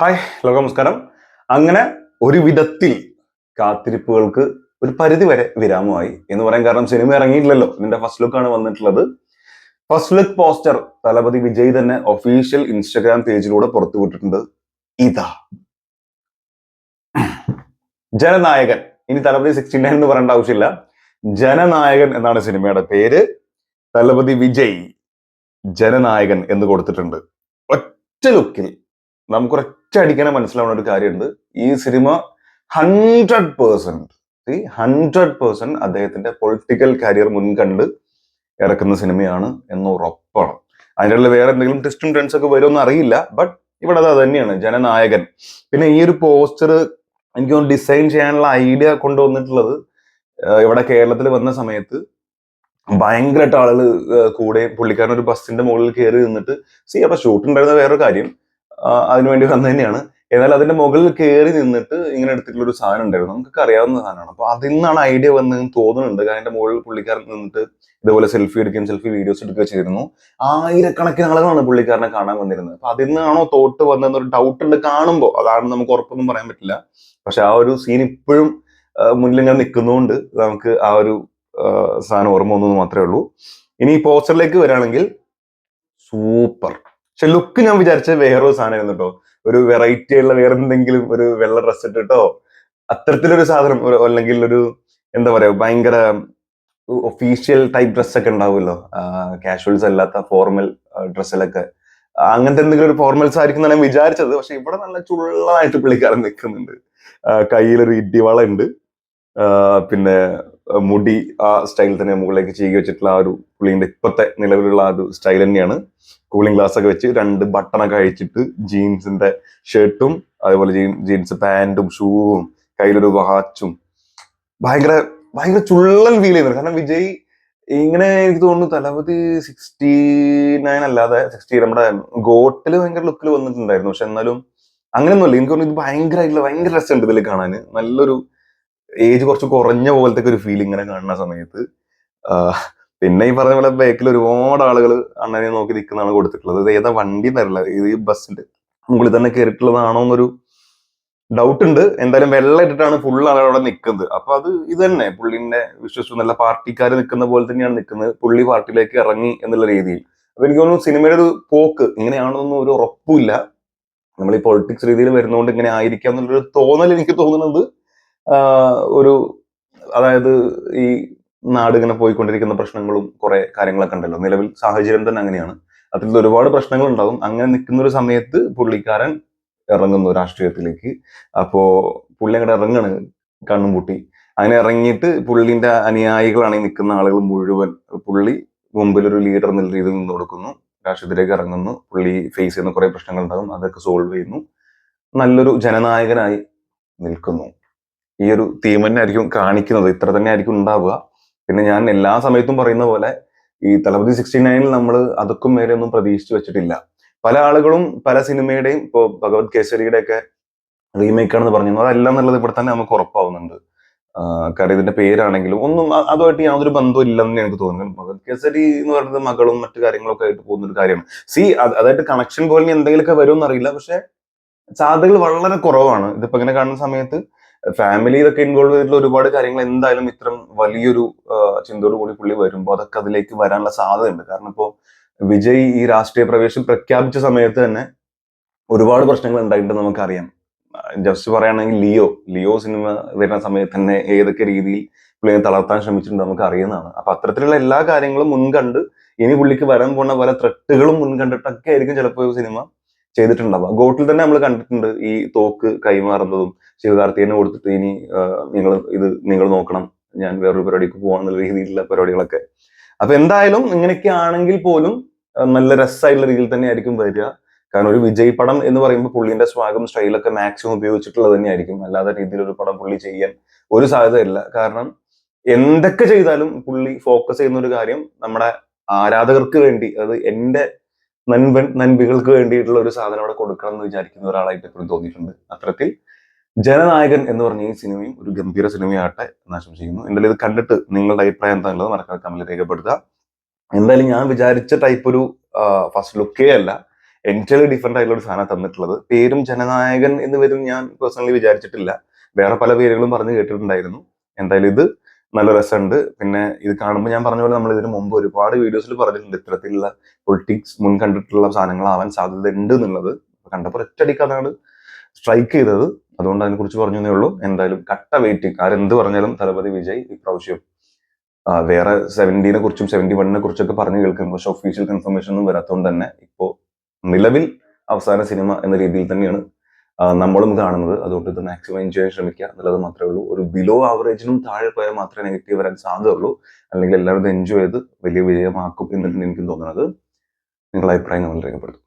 Hi, നമസ്കാരം. അങ്ങനെ ഒരു വിധത്തിൽ കാത്തിരിപ്പുകൾക്ക് ഒരു പരിധി വരെ വിരാമമായി എന്ന് പറയാൻ കാരണം സിനിമ ഇറങ്ങിയിട്ടില്ലല്ലോ. ഇതിന്റെ ഫസ്റ്റ് ലുക്കാണ് വന്നിട്ടുള്ളത്. First look poster Thalapathy Vijay തന്നെ ഒഫീഷ്യൽ ഇൻസ്റ്റഗ്രാം പേജിലൂടെ പുറത്തുവിട്ടിട്ടുണ്ട്. ഇതാ ജനനായകൻ. ഇനി തലപതി 69 എന്ന് പറയേണ്ട ആവശ്യമില്ല. ജനനായകൻ എന്നാണ് സിനിമയുടെ പേര്. തലപതി വിജയ് ജനനായകൻ എന്ന് കൊടുത്തിട്ടുണ്ട്. ഒറ്റ ലുക്കിൽ നമുക്കൊരൊറ്റ അടിക്കാനെ മനസ്സിലാവുന്ന ഒരു കാര്യമുണ്ട്. ഈ സിനിമ 100% അദ്ദേഹത്തിന്റെ പൊളിറ്റിക്കൽ കരിയർ മുൻകണ്ട് ഇറക്കുന്ന സിനിമയാണ് എന്ന് ഉറപ്പാണ്. അതിൻ്റെ ഉള്ളിൽ വേറെ എന്തെങ്കിലും ട്വിസ്റ്റും ട്രെൻഡ്സ് ഒക്കെ വരുമെന്ന് അറിയില്ല. ബട്ട് ഇവിടെ അത് തന്നെയാണ്, ജനനായകൻ. പിന്നെ ഈ ഒരു പോസ്റ്റർ എനിക്ക് ഡിസൈൻ ചെയ്യാനുള്ള ഐഡിയ കൊണ്ടുവന്നിട്ടുള്ളത് ഇവിടെ കേരളത്തിൽ വന്ന സമയത്ത് ഭയങ്കരമായിട്ട് ആളുകൾ കൂടെ പുള്ളിക്കാരൻ ഒരു ബസ്സിന്റെ മുകളിൽ കയറി നിന്നിട്ട് അപ്പൊ ഷൂട്ട് ഉണ്ടായിരുന്ന വേറൊരു കാര്യം, അതിനുവേണ്ടി വന്നു തന്നെയാണ്. എന്നാൽ അതിന്റെ മുകളിൽ കയറി നിന്നിട്ട് ഇങ്ങനെ എടുത്തിട്ടുള്ള ഒരു സാധനം ഉണ്ടായിരുന്നു, നമുക്കൊക്കെ അറിയാവുന്ന സാധനമാണ്. അപ്പൊ അതിൽ നിന്നാണ് ഐഡിയ വന്നതെന്ന് തോന്നുന്നുണ്ട്. കാരണം അതിന്റെ മുകളിൽ പുള്ളിക്കാരൻ നിന്നിട്ട് ഇതുപോലെ സെൽഫി എടുക്കുകയും സെൽഫി വീഡിയോസ് എടുക്കുകയും ചെയ്തിരുന്നു. ആയിരക്കണക്കിന് ആളുകളാണ് പുള്ളിക്കാരനെ കാണാൻ വന്നിരുന്നത്. അപ്പൊ അതിൽ നിന്നാണോ തോട്ട് വന്നതെന്നൊരു ഡൗട്ട് ഉണ്ട് കാണുമ്പോൾ. അതാണ് നമുക്ക് ഉറപ്പൊന്നും പറയാൻ പറ്റില്ല. പക്ഷെ ആ ഒരു സീൻ ഇപ്പോഴും മുന്നിൽ ഇങ്ങനെ നിൽക്കുന്നതുകൊണ്ട് നമുക്ക് ആ ഒരു സാധനം ഓർമ്മ വന്നു മാത്രമേ ഉള്ളൂ. ഇനി ഈ പോസ്റ്ററിലേക്ക് വരികയാണെങ്കിൽ സൂപ്പർ. പക്ഷെ ലുക്ക് ഞാൻ വിചാരിച്ച വേറൊരു സാധനമായിരുന്നു കേട്ടോ. ഒരു വെറൈറ്റി ആയിട്ടുള്ള വേറെ എന്തെങ്കിലും ഒരു വെള്ള ഡ്രസ് ഇട്ടിട്ടോ അത്തരത്തിലൊരു സാധനം, അല്ലെങ്കിൽ ഒരു എന്താ പറയാ ഭയങ്കര ഒഫീഷ്യൽ ടൈപ്പ് ഡ്രസ്സൊക്കെ ഉണ്ടാവുമല്ലോ, കാഷ്വൽസ് അല്ലാത്ത ഫോർമൽ ഡ്രസ്സിലൊക്കെ. അങ്ങനത്തെ എന്തെങ്കിലും ഒരു ഫോർമൽസ് ആയിരിക്കും ഞാൻ വിചാരിച്ചത്. പക്ഷെ ഇവിടെ നല്ല ചുള്ളായിട്ട് പുള്ളിക്കാരൻ നിൽക്കുന്നുണ്ട്. കയ്യിലൊരു ഇടിവള ഉണ്ട്. പിന്നെ മുടി ആ സ്റ്റൈൽ തന്നെ മുകളിലേക്ക് ചീകി വെച്ചിട്ടുള്ള ആ ഒരു പുള്ളിന്റെ ഇപ്പത്തെ നിലവിലുള്ള ആ ഒരു സ്റ്റൈൽ തന്നെയാണ്. കൂളിംഗ് ഗ്ലാസ് ഒക്കെ വെച്ച് 2 ബട്ടണൊക്കെ അഴിച്ചിട്ട് ജീൻസിന്റെ ഷർട്ടും അതേപോലെ ജീൻസ് പാന്റും ഷൂവും കയ്യിലൊരു വാച്ചും ഭയങ്കര ഭയങ്കര ചുള്ളൻ ഫീൽ ചെയ്യുന്നുണ്ട്. കാരണം വിജയ് ഇങ്ങനെ എനിക്ക് തോന്നുന്നു തലപതി 69 അല്ലാതെ 60 നമ്മുടെ ഗോട്ടില് ഭയങ്കര ലുക്കിൽ വന്നിട്ടുണ്ടായിരുന്നു. പക്ഷെ എന്നാലും അങ്ങനെയൊന്നുമല്ല. എനിക്ക് തോന്നുന്നു ഇത് ഭയങ്കര രസമുണ്ട് ഇതിൽ കാണാൻ. നല്ലൊരു ഏജ് കുറച്ച് കുറഞ്ഞ പോലത്തെ ഒരു ഫീൽ ഇങ്ങനെ കാണുന്ന സമയത്ത്. പിന്നെ ഈ പറഞ്ഞ പോലെ ബാക്കിൽ ഒരുപാട് ആളുകൾ അണ്ണനെ നോക്കി നിൽക്കുന്നതാണ് കൊടുത്തിട്ടുള്ളത്. ഇത് ഏതാ വണ്ടി എന്നറിയില്ല, ഇത് ഈ ബസ്സിന്റെ മുകളിൽ തന്നെ കയറിയിട്ടുള്ളതാണോ എന്നൊരു ഡൗട്ട് ഉണ്ട്. എന്തായാലും വെള്ളം ഇട്ടിട്ടാണ് ഫുൾ ആളുകൾ അവിടെ നിൽക്കുന്നത്. അപ്പൊ അത് ഇത് തന്നെ പുള്ളിന്റെ വിശ്വസിച്ചു നല്ല പാർട്ടിക്കാർ നിൽക്കുന്ന പോലെ തന്നെയാണ് നിൽക്കുന്നത്. പുള്ളി പാർട്ടിയിലേക്ക് ഇറങ്ങി എന്നുള്ള രീതിയിൽ. അപ്പൊ എനിക്ക് തോന്നുന്നു സിനിമയുടെ ഒരു പോക്ക് ഇങ്ങനെയാണെന്നൊന്നും ഒരു ഉറപ്പില്ല. നമ്മൾ ഈ പൊളിറ്റിക്സ് രീതിയിൽ വരുന്നതുകൊണ്ട് ഇങ്ങനെ ആയിരിക്കാം എന്നുള്ളൊരു തോന്നൽ എനിക്ക് തോന്നുന്നത് ഒരു, അതായത് ഈ നാട് ഇങ്ങനെ പോയിക്കൊണ്ടിരിക്കുന്ന പ്രശ്നങ്ങളും കുറെ കാര്യങ്ങളൊക്കെ ഉണ്ടല്ലോ. നിലവിൽ സാഹചര്യം തന്നെ അങ്ങനെയാണ്. അതിൽ ഒരുപാട് പ്രശ്നങ്ങൾ ഉണ്ടാകും. അങ്ങനെ നിൽക്കുന്ന ഒരു സമയത്ത് പുള്ളിക്കാരൻ ഇറങ്ങുന്നു രാഷ്ട്രീയത്തിലേക്ക്. അപ്പോ പുള്ളി അങ്ങോട്ട് ഇറങ്ങാണ് കണ്ണും പൂട്ടി. അങ്ങനെ ഇറങ്ങിയിട്ട് പുള്ളിന്റെ അനുയായികളാണ് ഈ നിൽക്കുന്ന ആളുകൾ മുഴുവൻ. പുള്ളി മുമ്പിൽ ഒരു ലീഡർ എന്നുള്ള രീതിയിൽ നിന്ന് കൊടുക്കുന്നു, രാഷ്ട്രീയത്തിലേക്ക് ഇറങ്ങുന്നു. പുള്ളി ഫേസ് ചെയ്യുന്ന കുറെ പ്രശ്നങ്ങൾ ഉണ്ടാകും, അതൊക്കെ സോൾവ് ചെയ്യുന്നു, നല്ലൊരു ജനനായകനായി നിൽക്കുന്നു. ഈ ഒരു തീം തന്നെ ആയിരിക്കും കാണിക്കുന്നത്, ഇത്ര തന്നെ ആയിരിക്കും ഉണ്ടാവുക. പിന്നെ ഞാൻ എല്ലാ സമയത്തും പറയുന്ന പോലെ ഈ തലപതി 69 നമ്മൾ അതൊക്കും മേലെ ഒന്നും പ്രതീക്ഷിച്ചു വെച്ചിട്ടില്ല. പല ആളുകളും പല സിനിമയുടെയും ഇപ്പോ ഭഗവത് കേസരിയുടെ ഒക്കെ റീമേക്ക് ആണെന്ന് പറഞ്ഞു. അതല്ല എന്നുള്ളത് ഇവിടെ തന്നെ നമുക്ക് ഉറപ്പാവുന്നുണ്ട്. കാരണം ഇതിന്റെ പേരാണെങ്കിലും ഒന്നും അതുമായിട്ട് യാതൊരു ബന്ധവും ഇല്ലെന്ന് എനിക്ക് തോന്നുന്നു. ഭഗവത് കേസരി എന്ന് പറയുന്നത് മകളും മറ്റു കാര്യങ്ങളൊക്കെ ആയിട്ട് പോകുന്ന ഒരു കാര്യമാണ്. അതായിട്ട് കണക്ഷൻ പോലെ എന്തെങ്കിലുമൊക്കെ വരുമെന്ന് അറിയില്ല. പക്ഷെ സാധ്യതകൾ വളരെ കുറവാണ്. ഇതിപ്പോ ഇങ്ങനെ കാണുന്ന സമയത്ത് ഫാമിലി ഇതൊക്കെ ഇൻവോൾവ് ചെയ്തിട്ടുള്ള ഒരുപാട് കാര്യങ്ങൾ എന്തായാലും ഇത്തരം വലിയൊരു ചിന്തയോട് കൂടി പുള്ളി വരുമ്പോൾ അതൊക്കെ അതിലേക്ക് വരാനുള്ള സാധ്യതയുണ്ട്. കാരണം ഇപ്പോ വിജയ് ഈ രാഷ്ട്രീയ പ്രവേശം പ്രഖ്യാപിച്ച സമയത്ത് തന്നെ ഒരുപാട് പ്രശ്നങ്ങൾ ഉണ്ടായിട്ട് നമുക്കറിയാം. ജസ്റ്റ് പറയുകയാണെങ്കിൽ ലിയോ സിനിമ വരുന്ന സമയത്ത് തന്നെ ഏതൊക്കെ രീതിയിൽ പുള്ളിയെ തളർത്താൻ ശ്രമിച്ചിട്ടുണ്ട് നമുക്ക് അറിയുന്നതാണ്. അപ്പൊ അത്തരത്തിലുള്ള എല്ലാ കാര്യങ്ങളും മുൻകണ്ട് ഇനി പുള്ളിക്ക് വരാൻ പോകുന്ന പല ത്രെട്ടുകളും മുൻകണ്ടിട്ടൊക്കെ ആയിരിക്കും ചിലപ്പോൾ സിനിമ ചെയ്തിട്ടുണ്ടാവുക. ഗോട്ടിൽ തന്നെ നമ്മൾ കണ്ടിട്ടുണ്ട് ഈ തോക്ക് കൈമാറുന്നതും ശിവകാർത്തികന് കൊടുത്തിട്ട് ഇനി നിങ്ങൾ നോക്കണം, ഞാൻ വേറൊരു പരിപാടിക്ക് പോകാന്നുള്ള രീതിയിലുള്ള പരിപാടികളൊക്കെ. അപ്പൊ എന്തായാലും ഇങ്ങനെയൊക്കെ ആണെങ്കിൽ പോലും നല്ല രസമായിട്ടുള്ള രീതിയിൽ തന്നെ ആയിരിക്കും വരിക. കാരണം ഒരു വിജയ് പടം എന്ന് പറയുമ്പോൾ പുള്ളിന്റെ സ്വാഗം സ്റ്റൈലൊക്കെ മാക്സിമം ഉപയോഗിച്ചിട്ടുള്ളത് തന്നെയായിരിക്കും. അല്ലാതെ രീതിയിലൊരു പടം പുള്ളി ചെയ്യാൻ ഒരു സാധ്യതയില്ല. കാരണം എന്തൊക്കെ ചെയ്താലും പുള്ളി ഫോക്കസ് ചെയ്യുന്ന ഒരു കാര്യം നമ്മുടെ ആരാധകർക്ക് വേണ്ടി, അത് എന്റെ നൻപികൾക്ക് വേണ്ടിയിട്ടുള്ള ഒരു സാധനം അവിടെ കൊടുക്കണം എന്ന് വിചാരിക്കുന്ന ഒരാളായിട്ട് എപ്പോഴും തോന്നിയിട്ടുണ്ട്. അത്തരത്തിൽ ജനനായകൻ എന്ന് പറഞ്ഞ ഈ സിനിമയും ഒരു ഗംഭീര സിനിമയാട്ടെ എന്ന് ആശംസിക്കുന്നു. എന്തായാലും ഇത് കണ്ടിട്ട് നിങ്ങളുടെ അഭിപ്രായം എന്താണുള്ളത് മറക്കാതെ കമന്റിൽ രേഖപ്പെടുത്തുക. എന്തായാലും ഞാൻ വിചാരിച്ച ടൈപ്പ് ഒരു ഫസ്റ്റ് ലുക്കേ അല്ല. എൻറ്റയർലി ഡിഫറെന്റ് ആയിട്ടുള്ള ഒരു സാധനം തന്നിട്ടുള്ളത്. പേരും ജനനായകൻ എന്ന് വരും ഞാൻ പേഴ്സണലി വിചാരിച്ചിട്ടില്ല. വേറെ പല പേരുകളും പറഞ്ഞു കേട്ടിട്ടുണ്ടായിരുന്നു. എന്തായാലും ഇത് നല്ല രസമുണ്ട്. പിന്നെ ഇത് കാണുമ്പോൾ ഞാൻ പറഞ്ഞ പോലെ നമ്മൾ ഇതിനു മുമ്പ് ഒരുപാട് വീഡിയോസിൽ പറഞ്ഞിട്ടുണ്ട് ഇത്തരത്തിലുള്ള പൊളിറ്റിക്സ് മുൻകണ്ടിട്ടുള്ള സാധനങ്ങളാവാൻ സാധ്യത ഉണ്ട് എന്നുള്ളത്. കണ്ടപ്പോൾ ഒറ്റയടിക്ക് അതാണ് സ്ട്രൈക്ക് ചെയ്തത്. അതുകൊണ്ട് അതിനെ കുറിച്ച് പറഞ്ഞേ ഉള്ളൂ. എന്തായാലും കട്ട വെയിറ്റിംഗ്. ആരെന്ത് പറഞ്ഞാലും തളപതി വിജയ് ഇപ്രാവശ്യം വേറെ 70 കുറിച്ചും 71 കുറിച്ചൊക്കെ പറഞ്ഞു കേൾക്കും. പക്ഷെ ഒഫീഷ്യൽ കൺഫർമേഷൻ ഒന്നും വരാത്തതുകൊണ്ട് തന്നെ ഇപ്പോ നിലവിൽ അവസാന സിനിമ എന്ന രീതിയിൽ തന്നെയാണ് നമ്മളും കാണുന്നത്. അതുകൊണ്ട് ഇത് മാക്സിമം എൻജോയ് ചെയ്യാൻ ശ്രമിക്കുക എന്നുള്ളത് മാത്രമേ ഉള്ളൂ. ഒരു ബിലോ ആവറേജിനും താഴെ പോയാൽ മാത്രമേ നെഗറ്റീവ് വരാൻ സാധ്യതയുള്ളൂ. അല്ലെങ്കിൽ എല്ലാവരും എൻജോയ് ചെയ്ത് വലിയ വിജയമാക്കും എന്നാണ് എനിക്ക് തോന്നുന്നത്. നിങ്ങളുടെ അഭിപ്രായം നമ്മൾ രേഖപ്പെടുത്തും.